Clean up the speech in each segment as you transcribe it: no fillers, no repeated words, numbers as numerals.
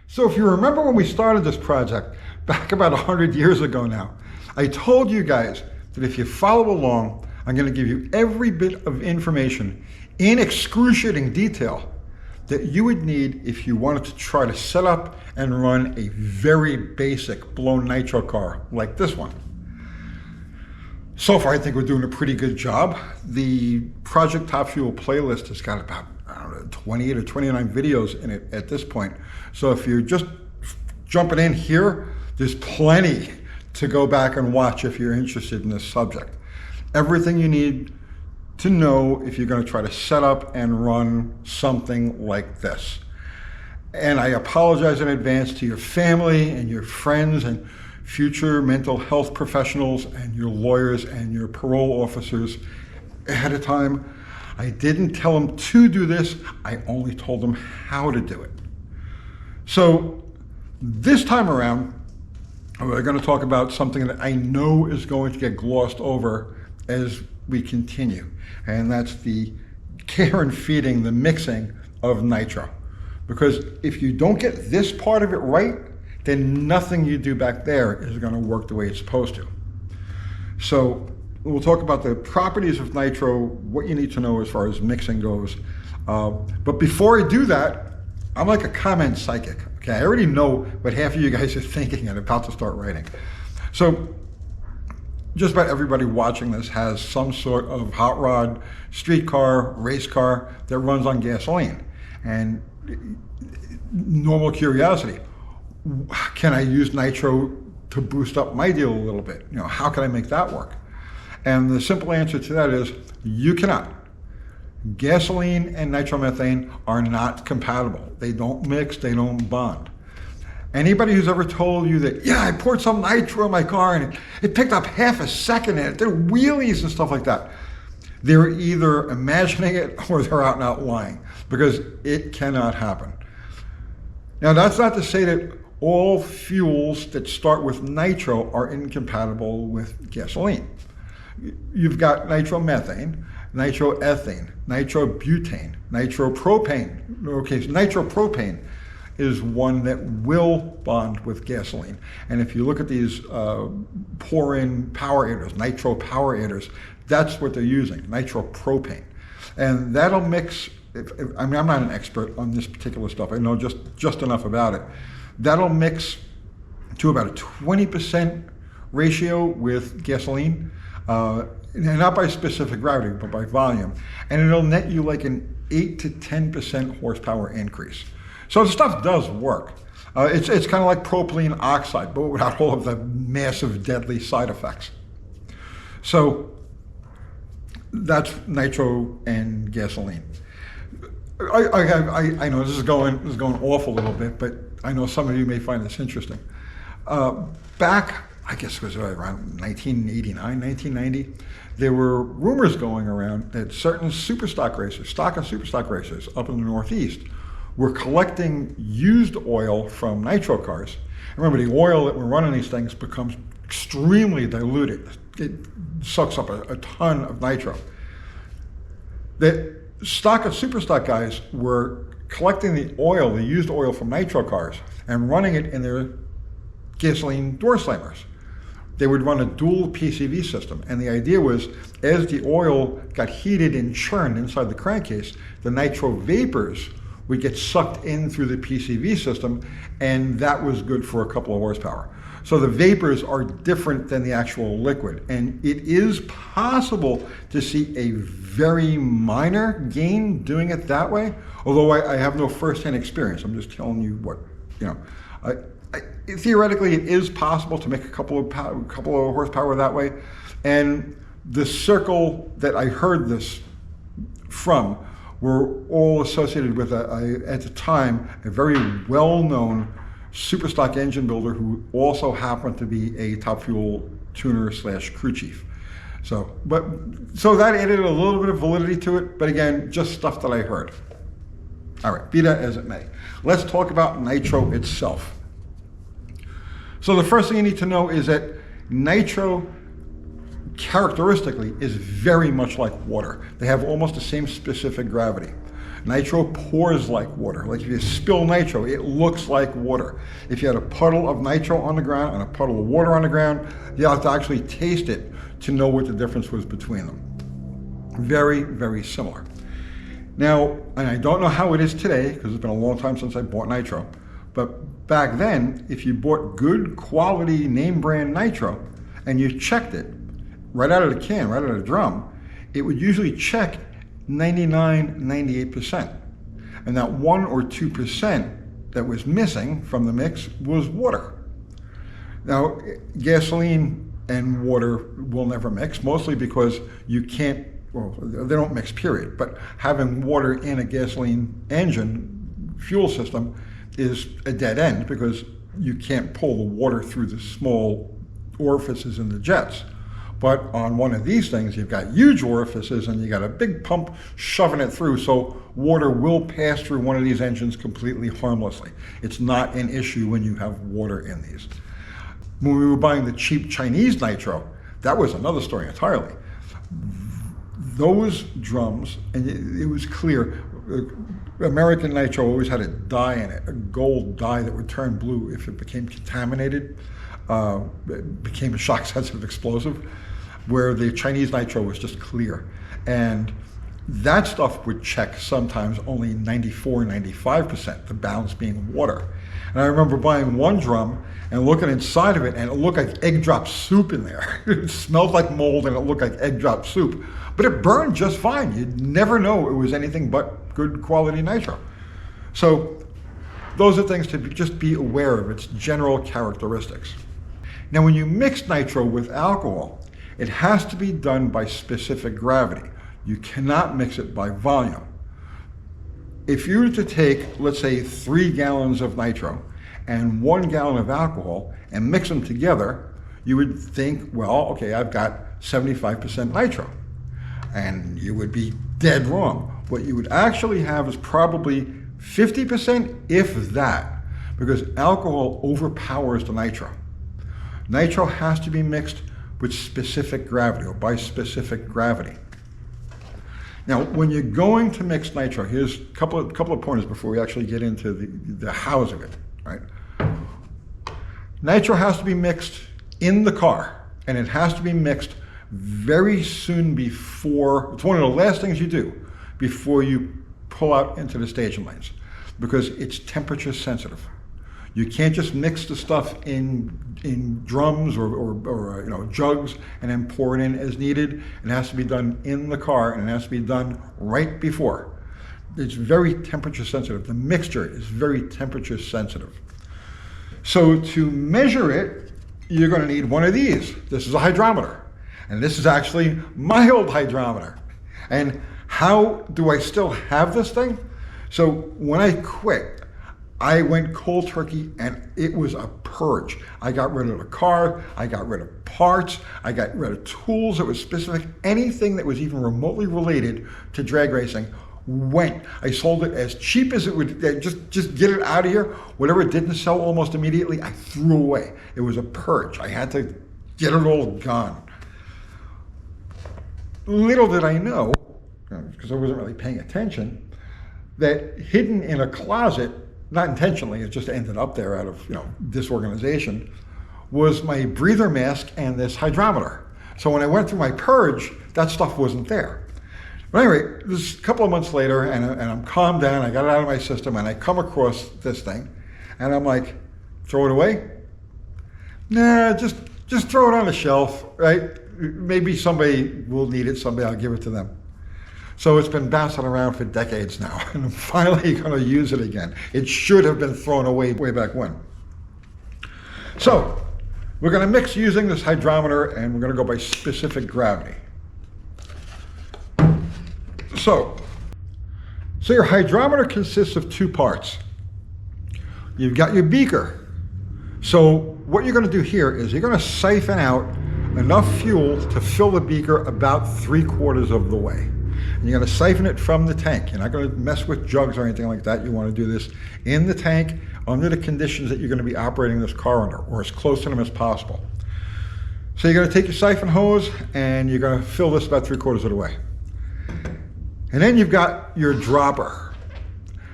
So if you remember when we started this project, back about 100 years ago now, I told you guys that if you follow along, I'm going to give you every bit of information in excruciating detail that you would need if you wanted to try to set up and run a very basic blown nitro car like this one. So far, I think we're doing a pretty good job. The Project Top Fuel playlist has got about, I don't know, 28 or 29 videos in it at this point. So if you're just jumping in here, there's plenty to go back and watch if you're interested in this subject. Everything you need to know if you're going to try to set up and run something like this. And I apologize in advance to your family and your friends and future mental health professionals and your lawyers and your parole officers ahead of time. I didn't tell them to do this, I only told them how to do it. So this time around, we're going to talk about something that I know is going to get glossed over as we continue, and that's the care and feeding, the mixing of nitro. Because if you don't get this part of it right, then nothing you do back there is going to work the way it's supposed to. So we'll talk about the properties of nitro, what you need to know as far as mixing goes. But before I do that, I'm like a comment psychic. Okay, I already know what half of you guys are thinking and about to start writing. So just about everybody watching this has some sort of hot rod, street car, race car that runs on gasoline. And normal curiosity, can I use nitro to boost up my deal a little bit? You know, how can I make that work? And the simple answer to that is you cannot. Gasoline and nitromethane are not compatible. They don't mix, they don't bond. Anybody who's ever told you that, yeah, I poured some nitro in my car and it picked up half a second and it did wheelies and stuff like that, they're either imagining it or they're out and out lying, because it cannot happen. Now, that's not to say that all fuels that start with nitro are incompatible with gasoline. You've got nitromethane, nitroethane, nitrobutane, nitropropane. Okay, so nitropropane is one that will bond with gasoline. And if you look at these pour-in power adders, nitro power adders, that's what they're using, nitropropane. And that'll mix, I mean, I'm not an expert on this particular stuff, I know just enough about it. That'll mix to about a 20% ratio with gasoline, not by specific gravity, but by volume. And it'll net you like an 8 to 10% horsepower increase. So the stuff does work. It's kind of like propylene oxide, but without all of the massive deadly side effects. So that's nitro and gasoline. I know this is going off a little bit, but I know some of you may find this interesting. Back, I guess it was around 1989, 1990, there were rumors going around that certain superstock racers, stock and superstock racers up in the Northeast, were collecting used oil from nitro cars. Remember, the oil that we're running these things becomes extremely diluted. It sucks up a ton of nitro. The stock and superstock guys were collecting the oil, the used oil from nitro cars, and running it in their gasoline door slammers. They would run a dual PCV system, and the idea was, as the oil got heated and churned inside the crankcase, the nitro vapors would get sucked in through the PCV system, and that was good for a couple of horsepower. So the vapors are different than the actual liquid, and it is possible to see a very minor gain doing it that way, although I have no first-hand experience. I'm just telling you what, you know. Theoretically, it is possible to make a couple of horsepower that way, and the circle that I heard this from were all associated with, at the time, a very well-known superstock engine builder who also happened to be a Top Fuel tuner / crew chief. So that added a little bit of validity to it, but again, just stuff that I heard. All right, be that as it may. Let's talk about nitro itself. So the first thing you need to know is that nitro characteristically is very much like water. They have almost the same specific gravity. Nitro pours like water. Like if you spill nitro, it looks like water. If you had a puddle of nitro on the ground and a puddle of water on the ground, you have to actually taste it to know what the difference was between them. Very, very similar. Now, and I don't know how it is today, because it's been a long time since I bought nitro, but back then, if you bought good quality name brand nitro and you checked it right out of the can, right out of the drum, it would usually check 99, 98%. And that 1 or 2% that was missing from the mix was water. Now, gasoline and water will never mix, mostly because you can't, well, they don't mix, period. But having water in a gasoline engine fuel system is a dead end because you can't pull the water through the small orifices in the jets. But on one of these things, you've got huge orifices and you got a big pump shoving it through, so water will pass through one of these engines completely harmlessly. It's not an issue when you have water in these. When we were buying the cheap Chinese nitro, that was another story entirely. Those drums, and it was clear, American nitro always had a dye in it, a gold dye that would turn blue if it became contaminated. It became a shock-sensitive explosive, where the Chinese nitro was just clear. And that stuff would check sometimes only 94, 95%, the balance being water. And I remember buying one drum and looking inside of it, and it looked like egg drop soup in there. It smelled like mold and it looked like egg drop soup. But it burned just fine. You'd never know it was anything but good quality nitro. So those are things to just be aware of, its general characteristics. Now, when you mix nitro with alcohol, it has to be done by specific gravity. You cannot mix it by volume. If you were to take, let's say, 3 gallons of nitro and 1 gallon of alcohol and mix them together, you would think, well, okay, I've got 75% nitro. And you would be dead wrong. What you would actually have is probably 50%, if that, because alcohol overpowers the nitro. Nitro has to be mixed with specific gravity, or by specific gravity. Now, when you're going to mix nitro, here's a couple of pointers before we actually get into the hows of it, right? Nitro has to be mixed in the car, and it has to be mixed very soon before, it's one of the last things you do before you pull out into the staging lanes, because it's temperature sensitive. You can't just mix the stuff in drums or jugs and then pour it in as needed. It has to be done in the car, and it has to be done right before. It's very temperature sensitive. The mixture is very temperature sensitive. So to measure it, you're going to need one of these. This is a hydrometer, and this is actually my old hydrometer. And how do I still have this thing? So when I quit, I went cold turkey, and it was a purge. I got rid of the car, I got rid of parts, I got rid of tools that were specific. Anything that was even remotely related to drag racing went. I sold it as cheap as it would, just get it out of here. Whatever didn't sell almost immediately, I threw away. It was a purge. I had to get it all gone. Little did I know, because I wasn't really paying attention, that hidden in a closet, not intentionally, it just ended up there out of disorganization, was my breather mask and this hydrometer. So when I went through my purge, that stuff wasn't there. But anyway, this a couple of months later, and I'm calmed down, I got it out of my system, and I come across this thing, and I'm like, throw it away? Nah, just throw it on the shelf, right? Maybe somebody will need it someday, I'll give it to them. So it's been bouncing around for decades now, and I'm finally going to use it again. It should have been thrown away way back when. So we're going to mix using this hydrometer, and we're going to go by specific gravity. So your hydrometer consists of 2 parts. You've got your beaker. So what you're going to do here is you're going to siphon out enough fuel to fill the beaker about 3/4 of the way. And you're going to siphon it from the tank. You're not going to mess with jugs or anything like that. You want to do this in the tank under the conditions that you're going to be operating this car under, or as close to them as possible. So you're going to take your siphon hose and you're going to fill this about 3/4 of the way. And then you've got your dropper.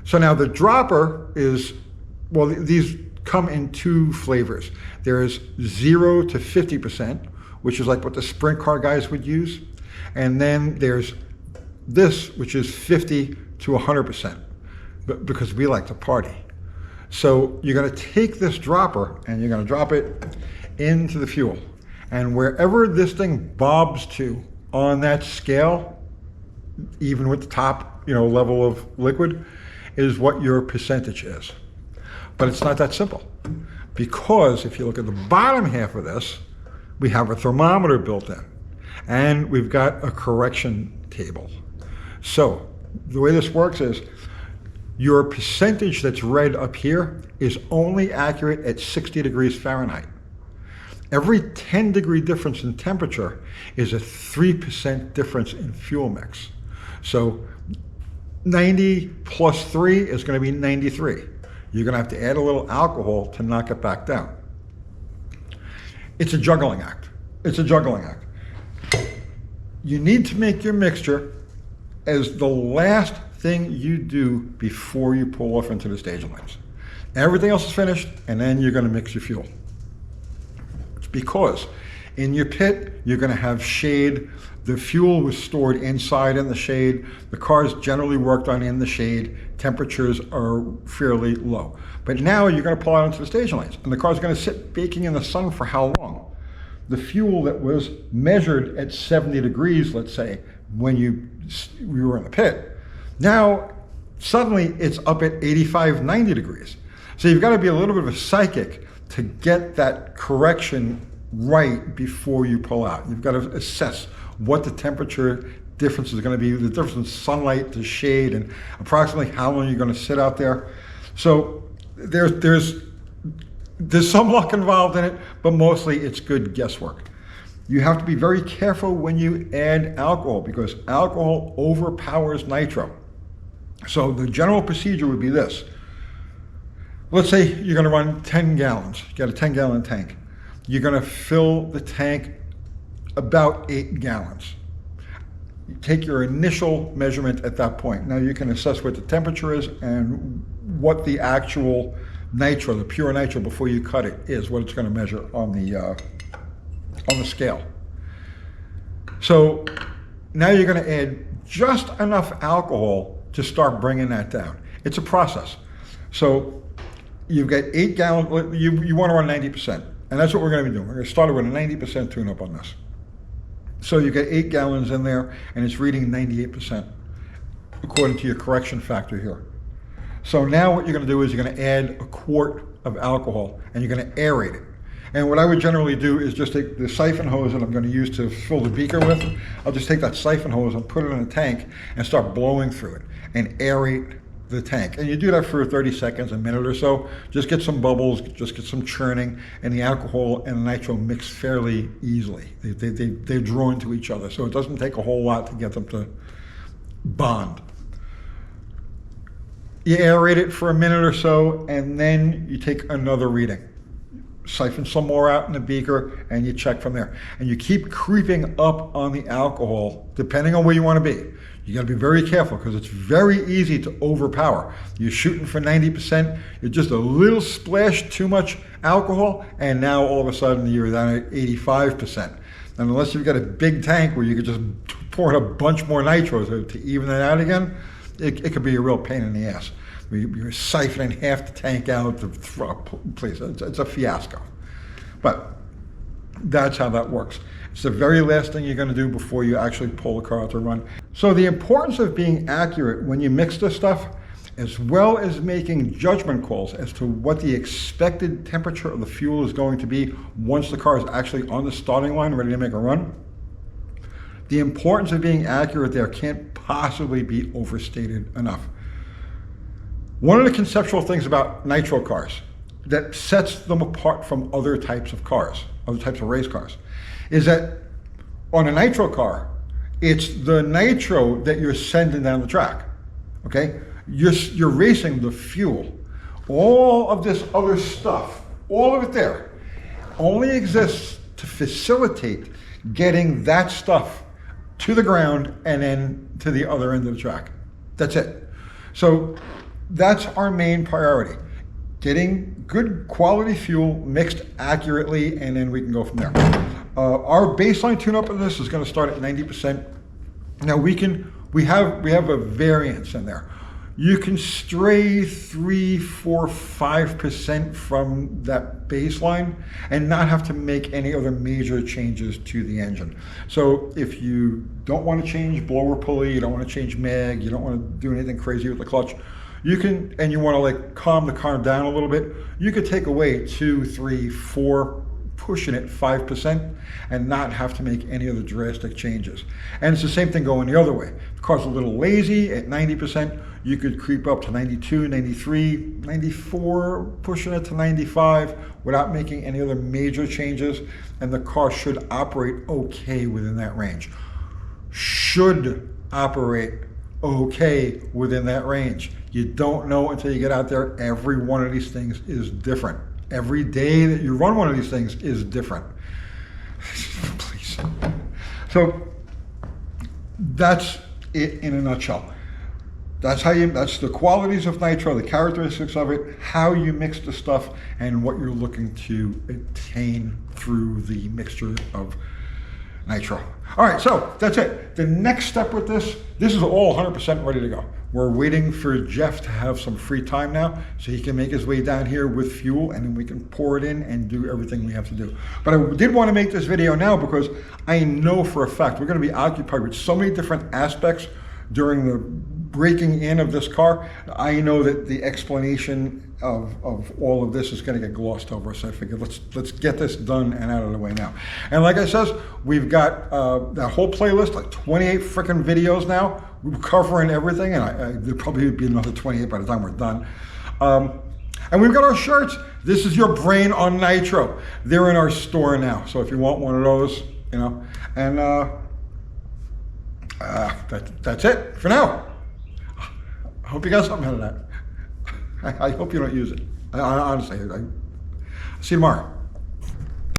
So now the dropper is, well, these come in two flavors. There's 0 to 50%, which is like what the sprint car guys would use. And then there's this, which is 50 to 100%, because we like to party. So you're going to take this dropper and you're going to drop it into the fuel. And wherever this thing bobs to on that scale, even with the top, level of liquid, is what your percentage is. But it's not that simple, because if you look at the bottom half of this, we have a thermometer built in, and we've got a correction table. So the way this works is your percentage that's red up here is only accurate at 60 degrees Fahrenheit. Every 10-degree difference in temperature is a 3% difference in fuel mix. So 90 plus 3 is going to be 93. You're going to have to add a little alcohol to knock it back down. It's a juggling act. It's a juggling act. You need to make your mixture as the last thing you do before you pull off into the staging lanes. Everything else is finished, and then you're going to mix your fuel. It's because in your pit, you're going to have shade. The fuel was stored inside in the shade. The car's generally worked on in the shade. Temperatures are fairly low. But now you're going to pull out into the staging lanes, and the car's going to sit baking in the sun for how long? The fuel that was measured at 70 degrees, let's say, when you were in the pit, now suddenly it's up at 85, 90 degrees. So you've got to be a little bit of a psychic to get that correction right before you pull out. You've got to assess what the temperature difference is going to be, the difference in sunlight to shade, and approximately how long you're going to sit out there. So there's some luck involved in it, but mostly it's good guesswork. You have to be very careful when you add alcohol, because alcohol overpowers nitro. So the general procedure would be this. Let's say you're going to run 10 gallons. You got a 10-gallon tank. You're going to fill the tank about 8 gallons. You take your initial measurement at that point. Now you can assess what the temperature is and what the actual nitro, the pure nitro before you cut it, is, what it's going to measure on the scale. So now you're going to add just enough alcohol to start bringing that down. It's a process. So you've got 8 gallons, you want to run 90%, and that's what we're going to be doing. We're going to start with a 90% tune-up on this. So you get 8 gallons in there, and it's reading 98% according to your correction factor here. So now what you're going to do is you're going to add a quart of alcohol, and you're going to aerate it. And what I would generally do is just take the siphon hose that I'm going to use to fill the beaker with. I'll just take that siphon hose and put it in a tank and start blowing through it and aerate the tank. And you do that for 30 seconds, a minute or so. Just get some bubbles, just get some churning, and the alcohol and the nitro mix fairly easily. They're drawn to each other, so it doesn't take a whole lot to get them to bond. You aerate it for a minute or so, and then you take another reading. Siphon some more out in the beaker, and you check from there. And you keep creeping up on the alcohol, depending on where you want to be. You got to be very careful, because it's very easy to overpower. You're shooting for 90%, you're just a little splash too much alcohol, and now all of a sudden you're down at 85%. And unless you've got a big tank where you could just pour in a bunch more nitro to even that out again, it could be a real pain in the ass. You're siphoning half the tank out. Please, it's a fiasco. But that's how that works. It's the very last thing you're going to do before you actually pull the car out to run. So the importance of being accurate when you mix this stuff, as well as making judgment calls as to what the expected temperature of the fuel is going to be once the car is actually on the starting line ready to make a run, the importance of being accurate there can't possibly be overstated enough. One of the conceptual things about nitro cars that sets them apart from other types of cars, other types of race cars, is that on a nitro car, it's the nitro that you're sending down the track, okay? You're racing the fuel. All of this other stuff, all of it there, only exists to facilitate getting that stuff to the ground and then to the other end of the track. That's it. So that's our main priority. Getting good quality fuel mixed accurately, and then we can go from there. Our baseline tune-up of this is going to start at 90%. Now we have a variance in there. You can stray 3, 4, 5% from that baseline and not have to make any other major changes to the engine. So if you don't want to change blower pulley, you don't want to change mag, you don't want to do anything crazy with the clutch, you can, and you want to like calm the car down a little bit, you could take away 2, 3, 4, pushing it 5% and not have to make any other drastic changes. And it's the same thing going the other way. If the car's a little lazy at 90%, you could creep up to 92, 93, 94, pushing it to 95 without making any other major changes, and the car should operate okay within that range. Should operate okay within that range. You don't know until you get out there. Every one of these things is different. Every day that you run one of these things is different. Please. So that's it in a nutshell. That's the qualities of Nitro, the characteristics of it, how you mix the stuff, and what you're looking to attain through the mixture of Nitro. All right, so that's it. The next step with this is all 100% ready to go. We're waiting for Jeff to have some free time now so he can make his way down here with fuel, and then we can pour it in and do everything we have to do. But I did want to make this video now because I know for a fact we're going to be occupied with so many different aspects during the breaking in of this car. I know that the explanation of all of this is going to get glossed over, so I figured let's get this done and out of the way now. And like I says, we've got that whole playlist, like 28 freaking videos now. We're covering everything, and there'll probably be another 28 by the time we're done. And we've got our shirts. This is your brain on Nitro. They're in our store now, so if you want one of those, you know. And that's it for now. I hope you got something out of that. I hope you don't use it. Honestly, see you tomorrow.